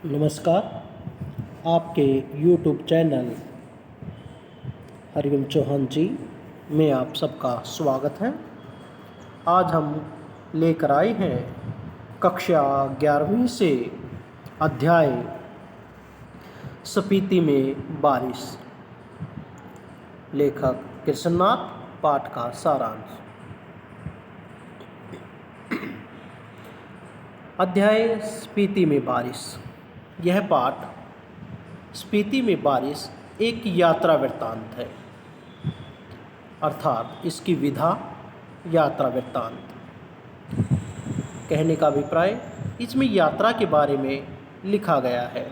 नमस्कार। आपके YouTube channel Hariom Chauhan जी में आप सबका स्वागत है। आज हम लेकर आए हैं कक्षा 11वीं से अध्याय स्पीति में बारिश, लेखक कृष्णनाथ, पाठ का सारांश। अध्याय स्पीति में बारिश। यह पाठ स्पीति में बारिश एक यात्रा वृत्तांत है, अर्थात इसकी विधा यात्रा वृत्तांत। कहने का अभिप्राय, इसमें यात्रा के बारे में लिखा गया है।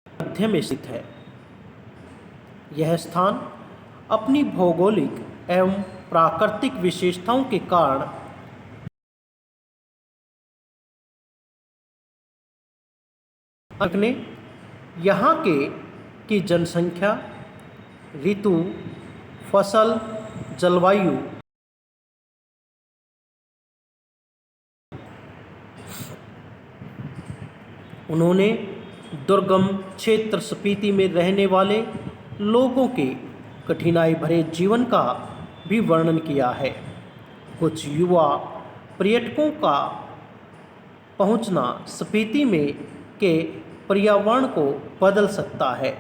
मध्य में स्थित है। यह स्थान अपनी भौगोलिक एवं प्राकृतिक विशेषताओं के कारण ने यहाँ की जनसंख्या, ऋतु, फसल, जलवायु उन्होंने दुर्गम क्षेत्र स्पीति में रहने वाले लोगों के कठिनाई भरे जीवन का भी वर्णन किया है। कुछ युवा पर्यटकों का पहुंचना स्पीति में के पर्यावरण को बदल सकता है।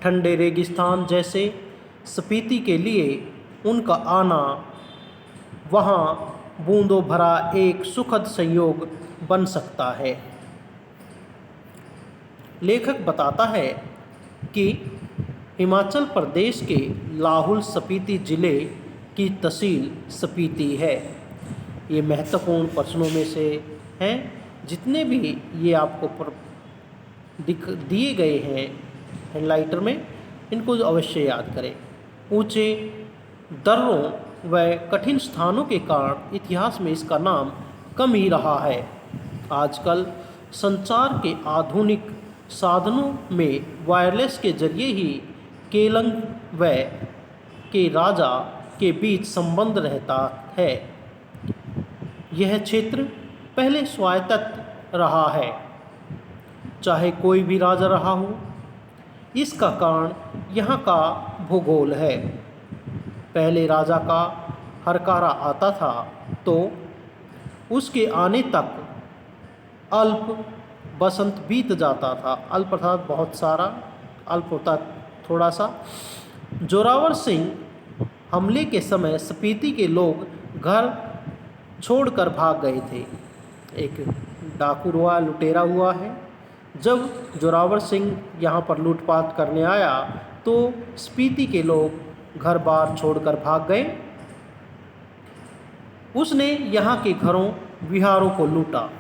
ठंडे रेगिस्तान जैसे स्पीति के लिए उनका आना वहाँ बूंदों भरा एक सुखद संयोग बन सकता है। लेखक बताता है कि हिमाचल प्रदेश के लाहौल स्पीति जिले की तहसील स्पीति है। ये महत्वपूर्ण प्रश्नों में से हैं। जितने भी ये आपको दिए गए हैं हेडलाइटर में, इनको अवश्य याद करें। ऊंचे दर्रों व कठिन स्थानों के कारण इतिहास में इसका नाम कम ही रहा है। आजकल संचार के आधुनिक साधनों में वायरलेस के जरिए ही केलंग व के राजा के बीच संबंध रहता है। यह क्षेत्र पहले स्वायत्त रहा है, चाहे कोई भी राजा रहा हो। इसका कारण यहाँ का भूगोल है। पहले राजा का हरकारा आता था तो उसके आने तक अल्प बसंत बीत जाता था। अल्प अर्थात बहुत सारा, अल्प होता थोड़ा सा। जोरावर सिंह हमले के समय स्पीति के लोग घर छोड़कर भाग गए थे। एक डाकू हुआ, लुटेरा हुआ है। जब जोरावर सिंह यहाँ पर लूटपाट करने आया तो स्पीति के लोग घर बार छोड़कर भाग गए। उसने यहाँ के घरों विहारों को लूटा।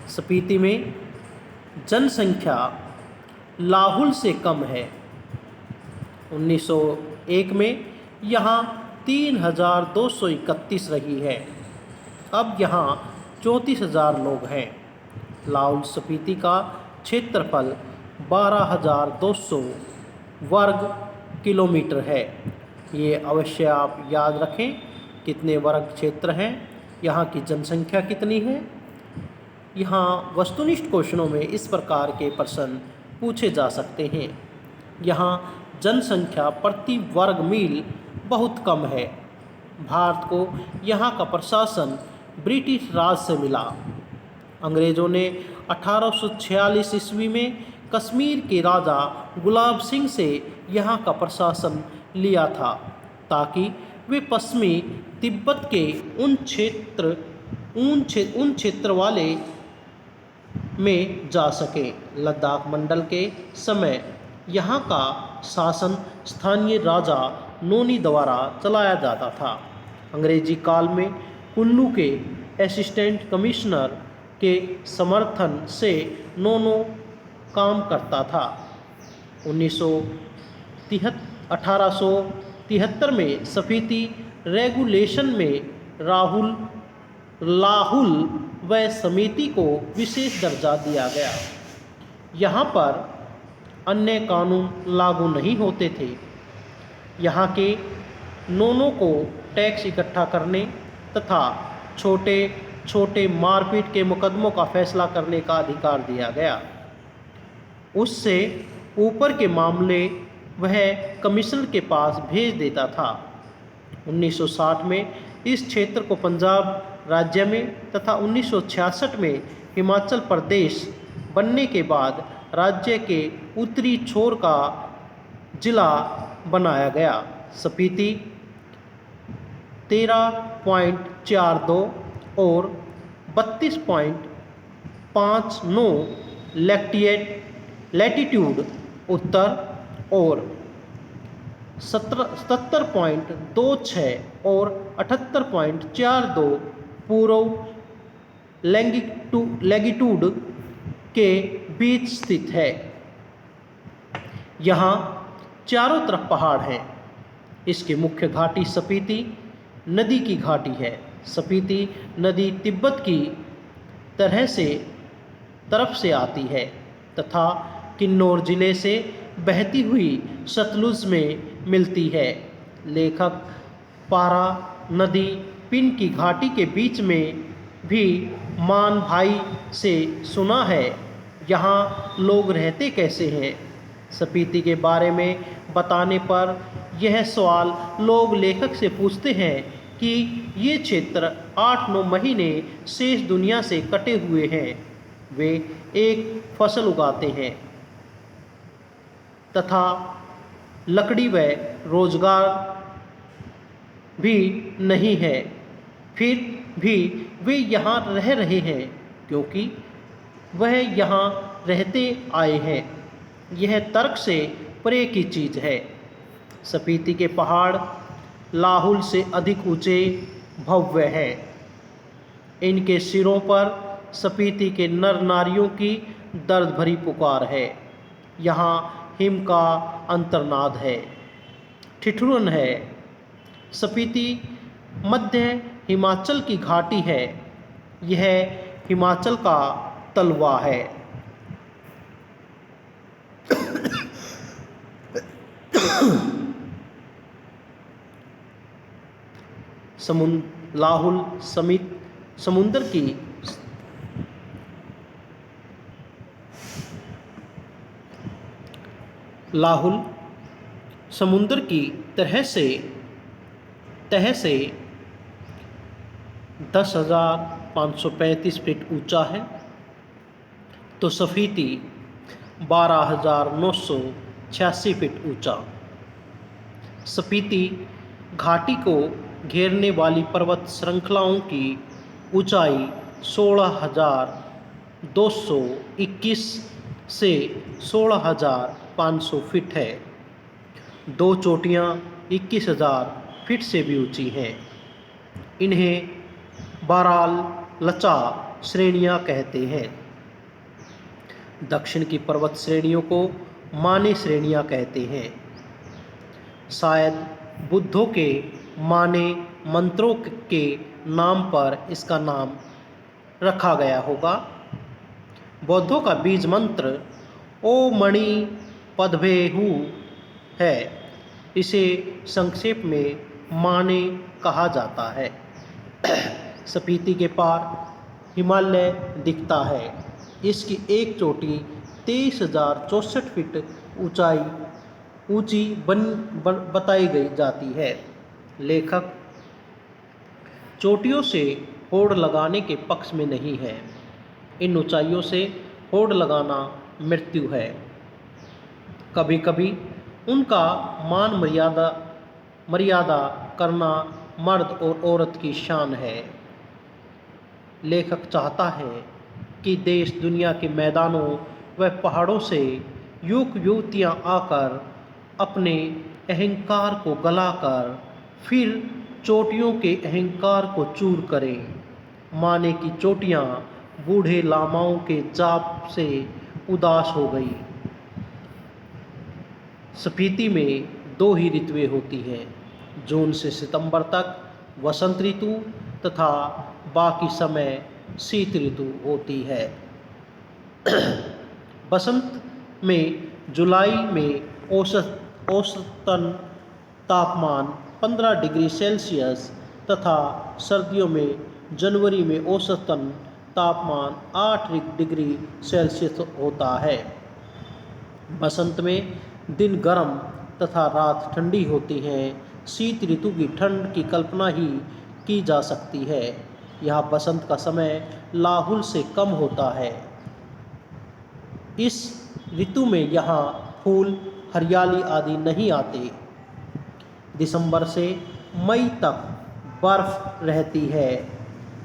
स्पीति में जनसंख्या लाहौल से कम है। 1901 में यहाँ 3231 रही है। अब यहाँ 34,000 लोग हैं। लाहौल स्पीति का क्षेत्रफल 12,200 वर्ग किलोमीटर है। ये अवश्य आप याद रखें कितने वर्ग क्षेत्र हैं, यहाँ की जनसंख्या कितनी है। यहाँ वस्तुनिष्ठ क्वेश्चनों में इस प्रकार के प्रश्न पूछे जा सकते हैं। यहाँ जनसंख्या प्रति वर्ग मील बहुत कम है। भारत को यहाँ का प्रशासन ब्रिटिश राज से मिला। अंग्रेज़ों ने 1846 ईस्वी में कश्मीर के राजा गुलाब सिंह से यहाँ का प्रशासन लिया था ताकि वे पश्चिमी तिब्बत के उन क्षेत्र वाले में जा सके। लद्दाख मंडल के समय यहाँ का शासन स्थानीय राजा नोनी द्वारा चलाया जाता था। अंग्रेजी काल में कुल्लू के असिस्टेंट कमिश्नर के समर्थन से नोनो काम करता था। 1873 में स्पीति रेगुलेशन में लाहौल व समिति को विशेष दर्जा दिया गया। यहाँ पर अन्य कानून लागू नहीं होते थे। यहाँ के नोनों को टैक्स इकट्ठा करने तथा छोटे छोटे मारपीट के मुकदमों का फैसला करने का अधिकार दिया गया। उससे ऊपर के मामले वह कमिश्नर के पास भेज देता था। 1960 में इस क्षेत्र को पंजाब राज्य में तथा 1966 में हिमाचल प्रदेश बनने के बाद राज्य के उत्तरी छोर का जिला बनाया गया। स्पीति 13.42 और 32.59 लैटीट्यूड उत्तर और 77.26 और 78.42 पूर्व लैंगिट्यूड के बीच स्थित है। यहाँ चारों तरफ पहाड़ हैं। इसकी मुख्य घाटी स्पीति नदी की घाटी है। स्पीति नदी तिब्बत की तरफ से आती है तथा किन्नौर जिले से बहती हुई सतलुज में मिलती है। लेखक पारा नदी पिन की घाटी के बीच में भी मान भाई से सुना है, यहाँ लोग रहते कैसे हैं। स्पीति के बारे में बताने पर यह सवाल लोग लेखक से पूछते हैं कि ये क्षेत्र 8-9 महीने शेष दुनिया से कटे हुए हैं। वे एक फसल उगाते हैं तथा लकड़ी व रोजगार भी नहीं है, फिर भी वे यहाँ रह रहे हैं क्योंकि वह यहाँ रहते आए हैं। यह तर्क से परे की चीज़ है। स्पीति के पहाड़ लाहुल से अधिक ऊंचे भव्य हैं। इनके सिरों पर स्पीति के नर नारियों की दर्द भरी पुकार है। यहाँ हिम का अंतर्नाद है, ठिठुरन है। स्पीति मध्य हिमाचल की घाटी है। यह हिमाचल का तलवा है। लाहुल समुंदर की लाहुल समुंदर की तह से 10,535 फीट ऊंचा है, तो स्पीति 12,986 फीट ऊंचा। स्पीति घाटी को घेरने वाली पर्वत श्रृंखलाओं की ऊंचाई 16,221 से 16,500 फीट है। दो चोटियाँ 21,000 फीट से भी ऊंची हैं। इन्हें बाराल लचा श्रेणियाँ कहते हैं। दक्षिण की पर्वत श्रेणियों को माने श्रेणियाँ कहते हैं। शायद बुद्धों के माने मंत्रों के नाम पर इसका नाम रखा गया होगा। बौद्धों का बीज मंत्र ओ मणि पद्भेहु है। इसे संक्षेप में माने कहा जाता है। स्पीति के पार हिमालय दिखता है। इसकी एक चोटी 23,064 फीट ऊंची बताई गई जाती है। लेखक चोटियों से होड़ लगाने के पक्ष में नहीं है। इन ऊंचाइयों से होड़ लगाना मृत्यु है। कभी कभी उनका मान मर्यादा करना मर्द और औरत की शान है। लेखक चाहता है कि देश दुनिया के मैदानों व पहाड़ों से युवतियाँ आकर अपने अहंकार को गलाकर फिर चोटियों के अहंकार को चूर करें। माने की चोटियाँ बूढ़े लामाओं के जाप से उदास हो गई। स्पीति में 2 ही ऋतुएं होती हैं, जून से सितंबर तक वसंत ऋतु तथा बाकी समय शीत ऋतु होती है। बसंत में जुलाई में औसतन तापमान 15 डिग्री सेल्सियस तथा सर्दियों में जनवरी में औसतन तापमान 8 डिग्री सेल्सियस होता है। बसंत में दिन गर्म तथा रात ठंडी होती है। शीत ऋतु की ठंड की कल्पना ही की जा सकती है। यह बसंत का समय लाहुल से कम होता है। इस ऋतु में यहाँ फूल, हरियाली आदि नहीं आते। दिसंबर से मई तक बर्फ रहती है।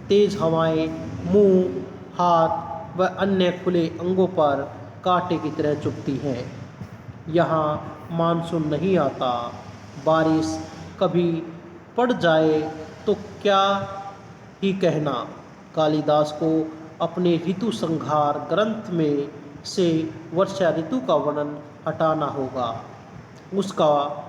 तेज हवाएं मुंह, हाथ व अन्य खुले अंगों पर कांटे की तरह चुभती हैं। यहाँ मानसून नहीं आता। बारिश कभी पड़ जाए तो क्या ही कहना। कालिदास को अपने ऋतु संहार ग्रंथ में से वर्षा ऋतु का वर्णन हटाना होगा। उसका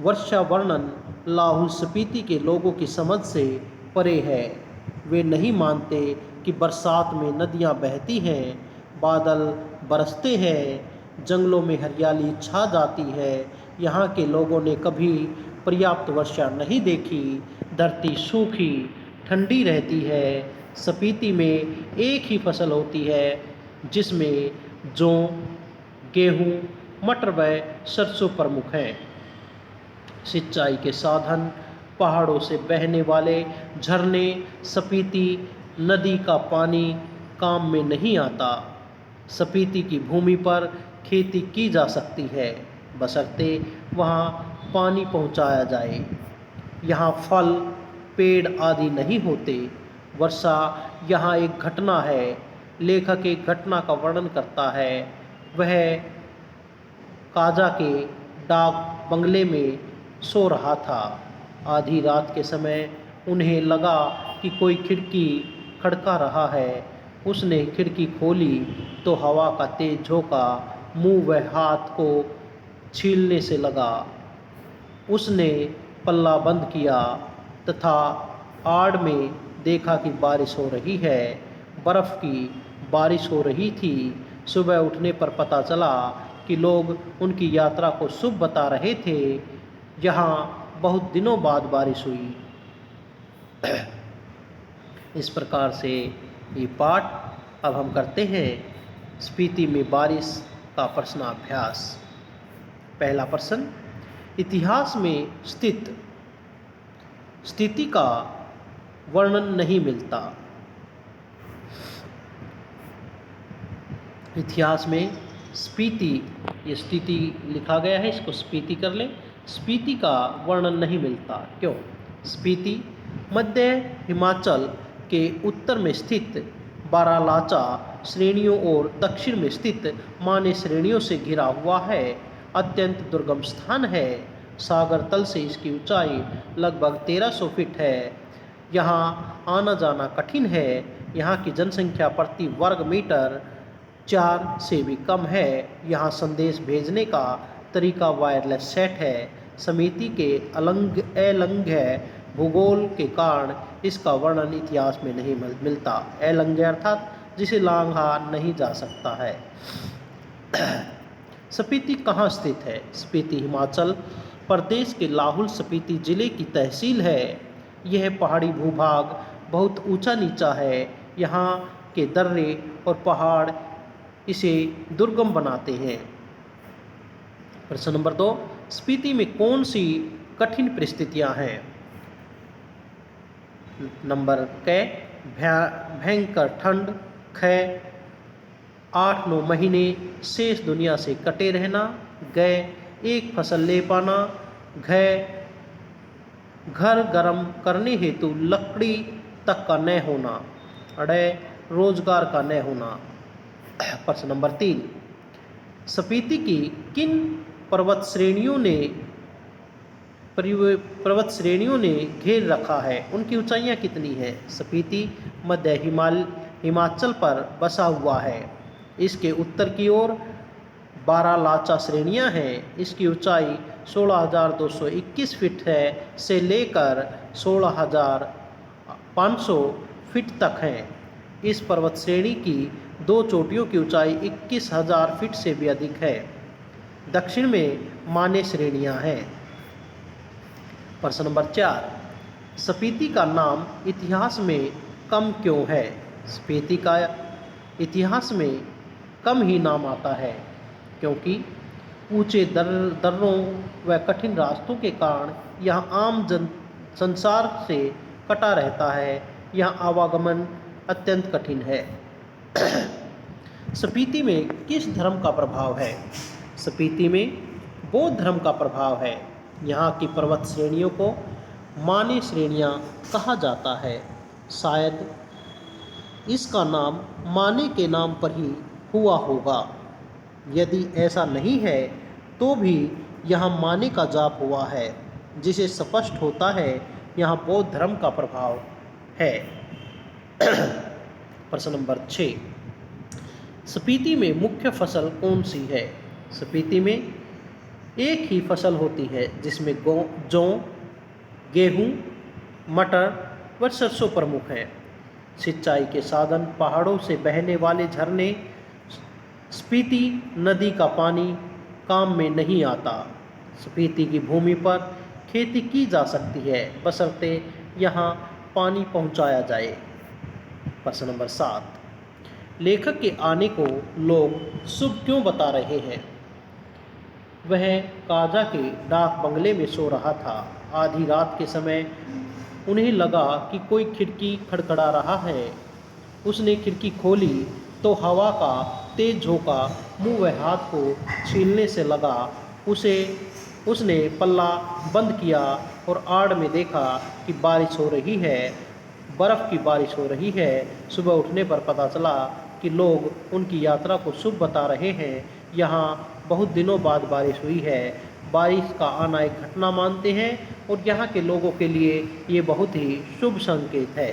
वर्षा वर्णन लाहुल स्पीति के लोगों की समझ से परे है। वे नहीं मानते कि बरसात में नदियाँ बहती हैं, बादल बरसते हैं, जंगलों में हरियाली छा जाती है। यहाँ के लोगों ने कभी पर्याप्त वर्षा नहीं देखी। धरती सूखी ठंडी रहती है। स्पीति में एक ही फसल होती है, जिसमें जौ, गेहूँ, मटर व सरसों प्रमुख हैं। सिंचाई के साधन पहाड़ों से बहने वाले झरने, स्पीति नदी का पानी काम में नहीं आता। स्पीति की भूमि पर खेती की जा सकती है, बशर्ते वहाँ पानी पहुँचाया जाए। यहाँ फल, पेड़ आदि नहीं होते। वर्षा यहाँ एक घटना है। लेखक एक घटना का वर्णन करता है। वह काजा के डाक बंगले में सो रहा था। आधी रात के समय उन्हें लगा कि कोई खिड़की खड़का रहा है। उसने खिड़की खोली तो हवा का तेज झोंका मुंह व हाथ को छीलने से लगा। उसने पल्ला बंद किया तथा आड़ में देखा कि बारिश हो रही है। बर्फ़ की बारिश हो रही थी। सुबह उठने पर पता चला कि लोग उनकी यात्रा को शुभ बता रहे थे। यहाँ बहुत दिनों बाद बारिश हुई। इस प्रकार से ये पाठ अब हम करते हैं स्पीति में बारिश का प्रश्नाभ्यास। पहला प्रश्न, इतिहास में स्थित स्थिति का वर्णन नहीं मिलता। इतिहास में स्पीति, ये स्थिति लिखा गया है, इसको स्पीति कर लें। स्पीति का वर्णन नहीं मिलता। क्यों? स्पीति मध्य हिमाचल के उत्तर में स्थित बारालाचा श्रेणियों और दक्षिण में स्थित माने श्रेणियों से घिरा हुआ है। अत्यंत दुर्गम स्थान है। सागर तल से इसकी ऊंचाई लगभग 1300 फीट है। यहाँ आना जाना कठिन है। यहाँ की जनसंख्या प्रति वर्ग मीटर 4 से भी कम है। यहाँ संदेश भेजने का तरीका वायरलेस सेट है। समिति के अलंघ्य भूगोल के कारण इसका वर्णन इतिहास में नहीं मिलता। अलंघ्य अर्थात जिसे लांघा नहीं जा सकता है। स्पीति कहाँ स्थित है? स्पीति हिमाचल प्रदेश के लाहुल स्पीति जिले की तहसील है। यह पहाड़ी भूभाग बहुत ऊंचा नीचा है। यहाँ के दर्रे और पहाड़ इसे दुर्गम बनाते हैं। प्रश्न नंबर 2, स्पीति में कौन सी कठिन परिस्थितियां हैं? नंबर क, भयंकर ठंड। ख, 8-9 महीने शेष दुनिया से कटे रहना। ग, एक फसल ले पाना। घ, घर गर्म करने हेतु लकड़ी तक का न होना। ड़, रोजगार का न होना। प्रश्न नंबर 3, स्पीति की किन पर्वत श्रेणियों ने घेर रखा है? उनकी ऊंचाइयां कितनी हैं? स्पीति मध्य हिमाचल पर बसा हुआ है। इसके उत्तर की ओर बारालाचा श्रेणियां हैं। इसकी ऊंचाई 16,221 फीट है से लेकर 16,500 फीट तक है। इस पर्वत श्रेणी की 2 चोटियों की ऊंचाई 21,000 फीट से भी अधिक है। दक्षिण में माने श्रेणियां हैं। प्रश्न नंबर 4, स्पीति का नाम इतिहास में कम क्यों है? स्पीति का इतिहास में कम ही नाम आता है क्योंकि ऊंचे दर्रों व कठिन रास्तों के कारण यह आम जन संसार से कटा रहता है। यहाँ आवागमन अत्यंत कठिन है। स्पीति में किस धर्म का प्रभाव है? स्पीति में बौद्ध धर्म का प्रभाव है। यहाँ की पर्वत श्रेणियों को माने श्रेणियाँ कहा जाता है। शायद इसका नाम माने के नाम पर ही हुआ होगा। यदि ऐसा नहीं है तो भी यहाँ माने का जाप हुआ है, जिसे स्पष्ट होता है यहाँ बौद्ध धर्म का प्रभाव है। प्रश्न नंबर 6, स्पीति में मुख्य फसल कौन सी है? स्पीति में एक ही फसल होती है जिसमें जौ, गेहूँ, मटर व सरसों प्रमुख हैं। सिंचाई के साधन पहाड़ों से बहने वाले झरने, स्पीति नदी का पानी काम में नहीं आता। स्पीति की भूमि पर खेती की जा सकती है बशर्ते यहाँ पानी पहुँचाया जाए। प्रश्न नंबर 7, लेखक के आने को लोग शुभ क्यों बता रहे हैं? वह काजा के डाक बंगले में सो रहा था। आधी रात के समय उन्हें लगा कि कोई खिड़की खड़खड़ा रहा है। उसने खिड़की खोली तो हवा का तेज झोंका मुंह व हाथ को छीलने से लगा। उसने पल्ला बंद किया और आड़ में देखा कि बारिश हो रही है, बर्फ़ की बारिश हो रही है। सुबह उठने पर पता चला कि लोग उनकी यात्रा को शुभ बता रहे हैं। यहाँ बहुत दिनों बाद बारिश हुई है। बारिश का आना एक घटना मानते हैं और यहाँ के लोगों के लिए ये बहुत ही शुभ संकेत है।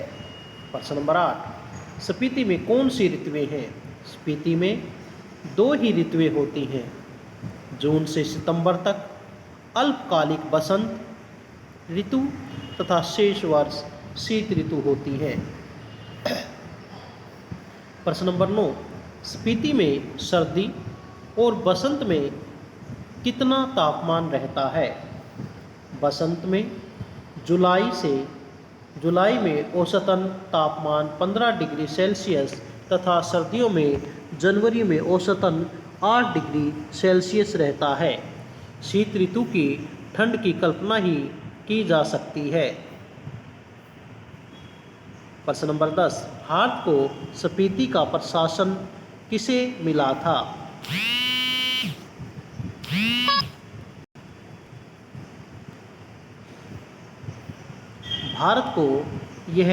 प्रश्न नंबर 8, स्पीति में कौन सी ऋतुएं हैं? स्पीति में 2 ही ऋतुएं होती हैं। जून से सितंबर तक अल्पकालिक बसंत ऋतु तथा शेष वर्ष शीत ऋतु होती है। प्रश्न नंबर 9, स्पीति में सर्दी और बसंत में कितना तापमान रहता है? बसंत में जुलाई में औसतन तापमान 15 डिग्री सेल्सियस तथा सर्दियों में जनवरी में औसतन 8 डिग्री सेल्सियस रहता है। शीत ऋतु की ठंड की कल्पना ही की जा सकती है। प्रश्न नंबर 10, भारत को स्पीति का प्रशासन किसे मिला था? भारत को यह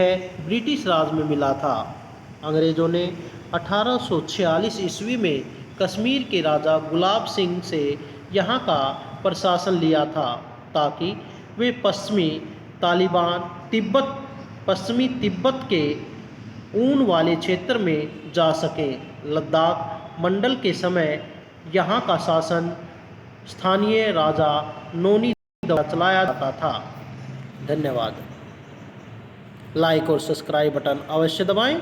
ब्रिटिश राज में मिला था। अंग्रेज़ों ने 1846 ईस्वी में कश्मीर के राजा गुलाब सिंह से यहाँ का प्रशासन लिया था ताकि वे पश्चिमी तिब्बत के ऊन वाले क्षेत्र में जा सकें। लद्दाख मंडल के समय यहाँ का शासन स्थानीय राजा नोनी द्वारा चलाया जाता था। धन्यवाद। लाइक और सब्सक्राइब बटन अवश्य दबाएं।